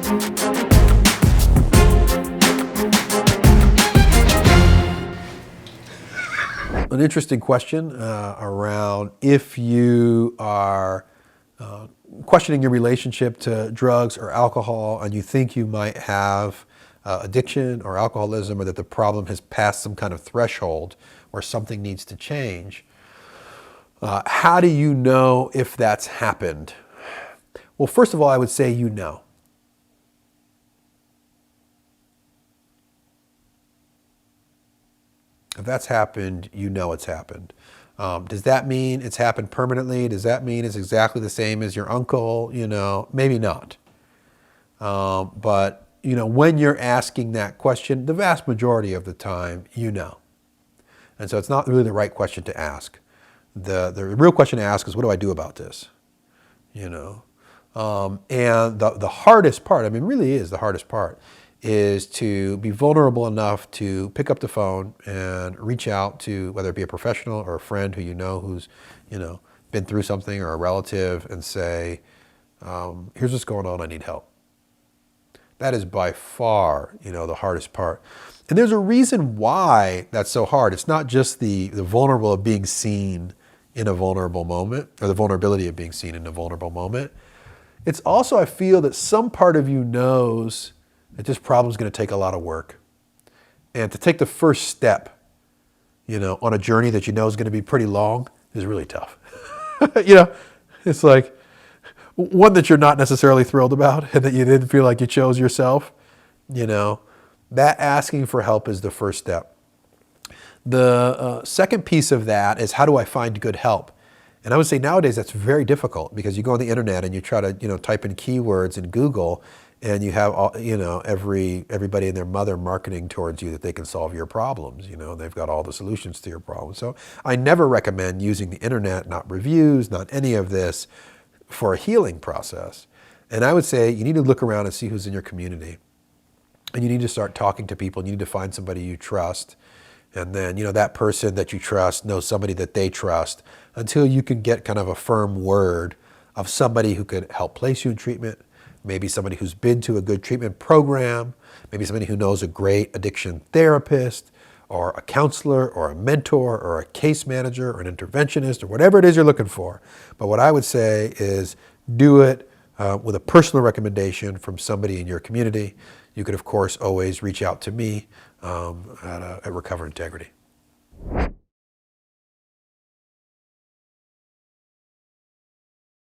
An interesting question around if you are questioning your relationship to drugs or alcohol and you think you might have addiction or alcoholism, or that the problem has passed some kind of threshold where something needs to change. How do you know if that's happened? Well, first of all, I would say you know. If that's happened, you know it's happened. Does that mean it's happened permanently? Does that mean it's exactly the same as your uncle? Maybe not. But when you're asking that question, the vast majority of the time, you know. And so it's not really the right question to ask. The real question to ask is, what do I do about this? And the hardest part, really is the hardest part, is to be vulnerable enough to pick up the phone and reach out to, whether it be a professional or a friend who who's been through something, or a relative, and say, here's what's going on, I need help. That is by far, the hardest part. And there's a reason why that's so hard. It's not just the vulnerable of being seen in a vulnerable moment, or the vulnerability of being seen in a vulnerable moment. It's also, I feel that some part of you knows that this problem is going to take a lot of work. And to take the first step, on a journey that is going to be pretty long, is really tough. It's like one that you're not necessarily thrilled about, and that you didn't feel like you chose yourself. That asking for help is the first step. The second piece of that is, how do I find good help? And I would say nowadays that's very difficult, because you go on the internet and you try to type in keywords in Google, and you have everybody and their mother marketing towards you that they can solve your problems. They've got all the solutions to your problems. So I never recommend using the internet, not reviews, not any of this, for a healing process. And I would say you need to look around and see who's in your community. And you need to start talking to people. You need to find somebody you trust. And then, that person that you trust knows somebody that they trust, until you can get kind of a firm word of somebody who could help place you in treatment, maybe somebody who's been to a good treatment program, maybe somebody who knows a great addiction therapist, or a counselor, or a mentor, or a case manager, or an interventionist, or whatever it is you're looking for. But what I would say is, do it with a personal recommendation from somebody in your community. You could, of course, always reach out to me at Recover Integrity.